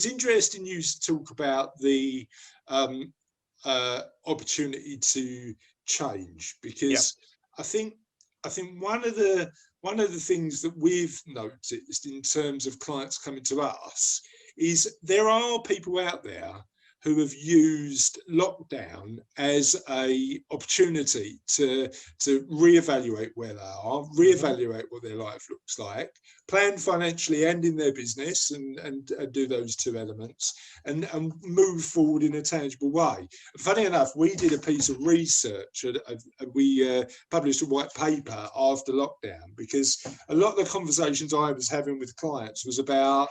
was interesting you talk about the opportunity to change, because I think one of the things that we've noticed in terms of clients coming to us is there are people out there who have used lockdown as a opportunity to reevaluate where they are, reevaluate what their life looks like, plan financially and in their business, and do those two elements, and move forward in a tangible way. Funny enough, we did a piece of research, we published a white paper after lockdown, because a lot of the conversations I was having with clients was about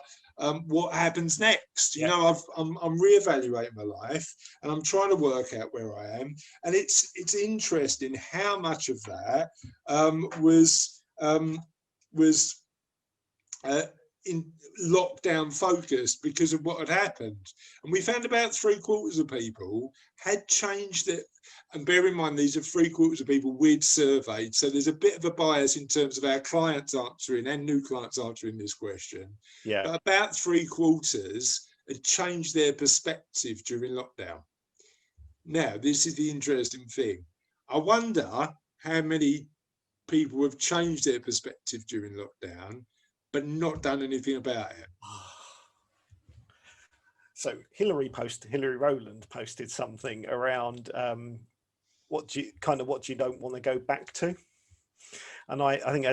what happens next. You know, I'm reevaluating my life and I'm trying to work out where I am, and it's interesting how much of that was in lockdown focused because of what had happened. And we found about 3/4 of people had changed it. And bear in mind, these are 3/4 of people we'd surveyed, so there's a bit of a bias in terms of our clients answering and new clients answering this question. But about 3/4 had changed their perspective during lockdown. Now, this is the interesting thing. I wonder how many people have changed their perspective during lockdown but not done anything about it. So Hillary Rowland posted something around what you don't want to go back to, and I think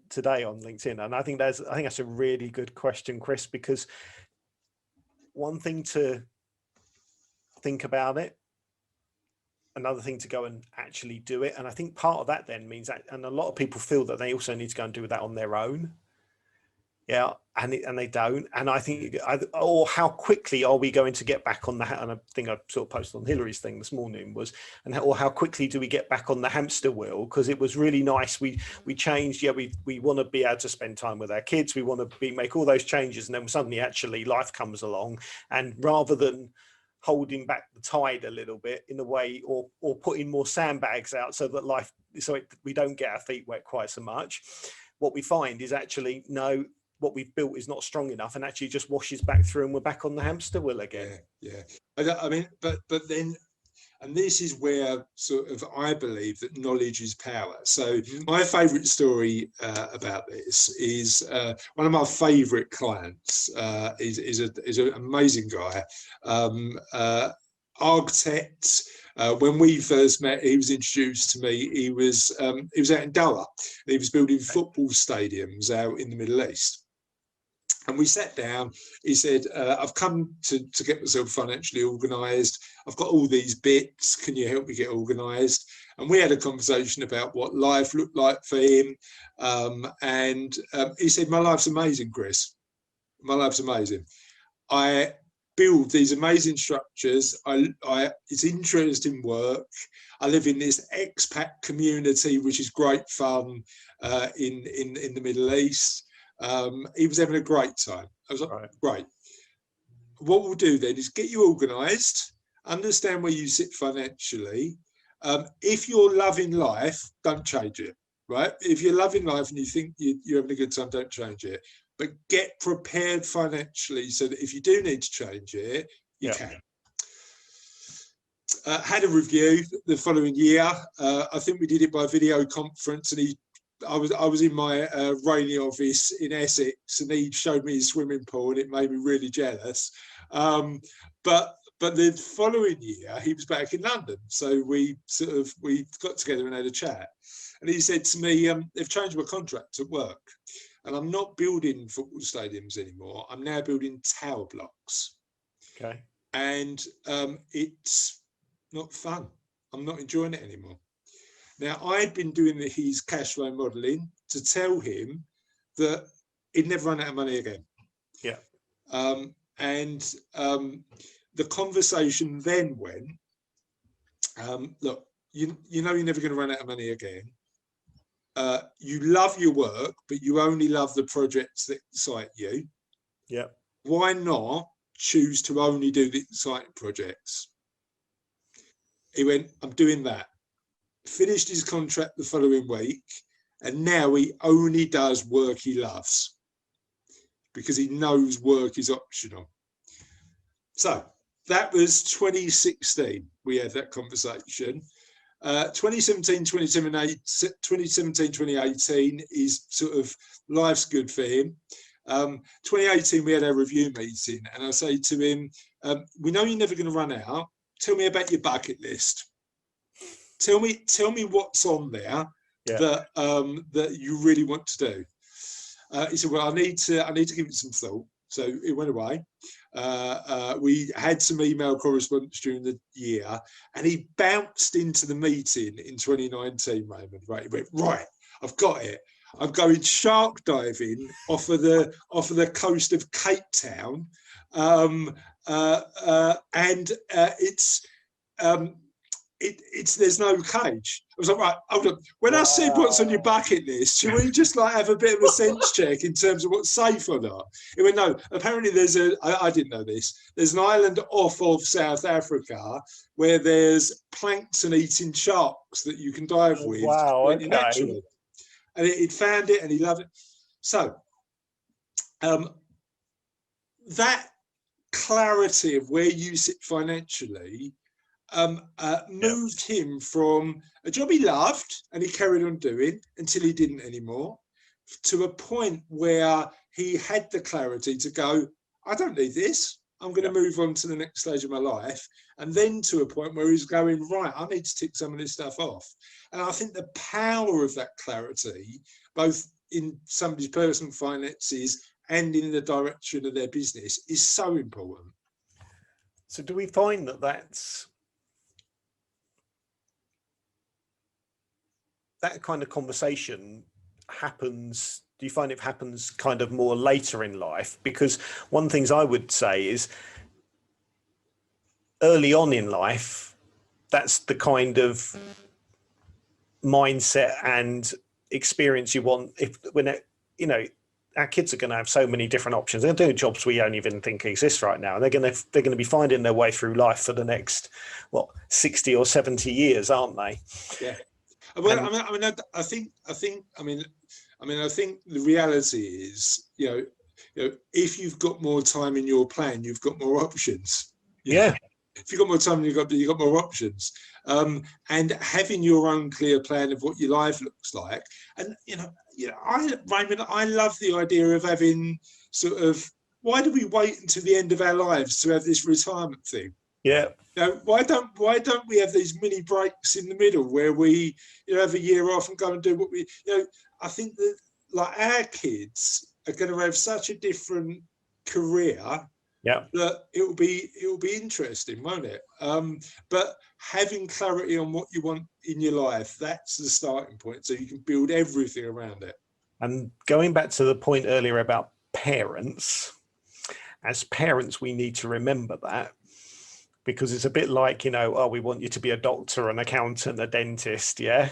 today on LinkedIn, and I think that's a really good question, Chris, because one thing to think about it, another thing to go and actually do it, and I think part of that then means that, and a lot of people feel that they also need to go and do that on their own. Yeah, and they don't, and I think, or how quickly are we going to get back on the? And I think I sort of posted on Hillary's thing this morning or how quickly do we get back on the hamster wheel? Because it was really nice. We changed. Yeah, we want to be able to spend time with our kids. We want to make all those changes, and then suddenly actually life comes along, and rather than holding back the tide a little bit in a way, or putting more sandbags out so that we don't get our feet wet quite so much, what we find is actually no. What we've built is not strong enough, and actually just washes back through, and we're back on the hamster wheel again. Yeah. I mean, but then, and this is where sort of I believe that knowledge is power. So my favourite story about this is one of my favourite clients is an amazing guy, architect. When we first met, he was introduced to me. He was out in Doha. He was building football stadiums out in the Middle East. And we sat down. He said, I've come to get myself financially organised. I've got all these bits. Can you help me get organised? And we had a conversation about what life looked like for him. And he said, my life's amazing, Chris. My life's amazing. I build these amazing structures. It's interesting work. I live in this expat community, which is great fun in the Middle East. He was having a great time. I was like, great. What we'll do then is get you organised, understand where you sit financially. If you're loving life, don't change it, right? If you're loving life and you think you're having a good time, don't change it. But get prepared financially so that if you do need to change it, you can. Had a review the following year. I think we did it by video conference, and I was in my rainy office in Essex, and he showed me his swimming pool, and it made me really jealous. But the following year, he was back in London, so we got together and had a chat. And he said to me, "They've changed my contract at work, and I'm not building football stadiums anymore. I'm now building tower blocks." Okay. And it's not fun. I'm not enjoying it anymore. Now, I'd been doing his cash flow modelling to tell him that he'd never run out of money again. Yeah. The conversation then went, look, you know you're never going to run out of money again. You love your work, but you only love the projects that excite you. Yeah. Why not choose to only do the exciting projects? He went, I'm doing that. Finished his contract the following week, and now he only does work he loves because he knows work is optional. So that was 2016. We had that conversation. 2017, 2018 is sort of life's good for him. 2018, we had a review meeting, and I say to him, we know you're never going to run out. Tell me about your bucket list. Tell me what's on there that that you really want to do. He said, well, I need to give it some thought. So it went away. We had some email correspondence during the year, and he bounced into the meeting in 2019, Raymond. Right, he went, right, I've got it. I'm going shark diving off of the coast of Cape Town, and it's there's no cage. I was like, right, hold on. When I said what's on your bucket list, should we just like have a bit of a sense check in terms of what's safe or not? He went, no, apparently there's I didn't know this, there's an island off of South Africa where there's plankton eating sharks that you can dive with. Wow, okay. Naturally. And he'd found it and he loved it. So that clarity of where you sit financially moved him from a job he loved and he carried on doing until he didn't anymore, to a point where he had the clarity to go, I don't need this, I'm going to move on to the next stage of my life. And then to a point where he's going, right, I need to tick some of this stuff off. And I think the power of that clarity, both in somebody's personal finances and in the direction of their business, is so important. So do we find that that kind of conversation happens? Do you find it happens kind of more later in life? Because one of the things I would say is early on in life, that's the kind of mindset and experience you want. Our kids are going to have so many different options. They're doing jobs we don't even think exist right now. They're going to be finding their way through life for the next 60 or 70 years, aren't they? Yeah. Well, I think the reality is, if you've got more time in your plan, you've got more options. Yeah. If you've got more time, you've got more options. And having your own clear plan of what your life looks like. And Raymond, I love the idea of having sort of, why do we wait until the end of our lives to have this retirement thing? Yeah. Why don't we have these mini breaks in the middle where we have a year off and go and do what we I think that like our kids are going to have such a different career that it will be interesting, won't it? But having clarity on what you want in your life, that's the starting point, so you can build everything around it. And going back to the point earlier about parents, as parents we need to remember that, because it's a bit like, we want you to be a doctor, an accountant, a dentist. Yeah.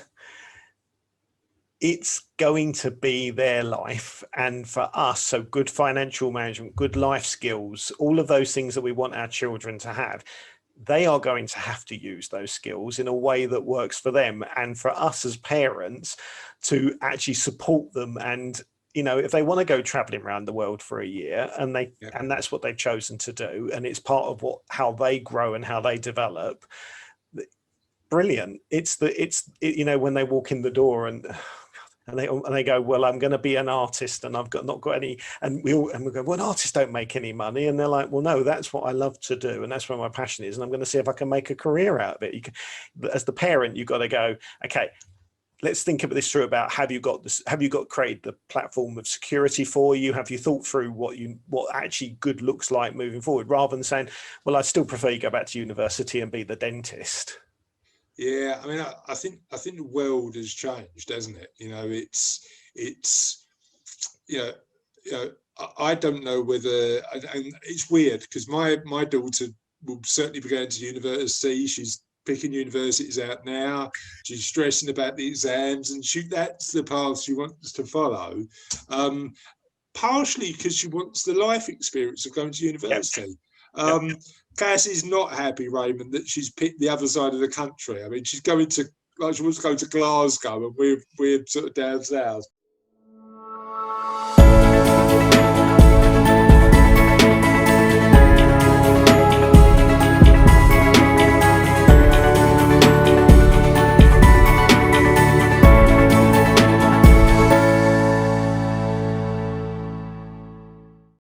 It's going to be their life. And for us, so good financial management, good life skills, all of those things that we want our children to have, they are going to have to use those skills in a way that works for them. And for us as parents to actually support them, and if they want to go traveling around the world for a year and that's what they've chosen to do, and it's part of how they grow and how they develop, brilliant. It's when they walk in the door and they go, well, I'm going to be an artist and I've not got any, and we go, well, artists don't make any money. And they're like, well, no, that's what I love to do. And that's where my passion is. And I'm going to see if I can make a career out of it. As the parent, you've got to go, okay, let's think about this through about, have you created the platform of security for you? Have you thought through what actually good looks like moving forward, rather than saying, well, I still prefer you go back to university and be the dentist. Yeah, I think the world has changed, hasn't it? I don't know whether, and it's weird because my daughter will certainly be going to university. She's picking universities out now. She's stressing about the exams, and that's the path she wants to follow. Partially because she wants the life experience of going to university. Cass is not happy, Raymond, that she's picked the other side of the country. She's going to, she wants to go to Glasgow, and we're sort of down south.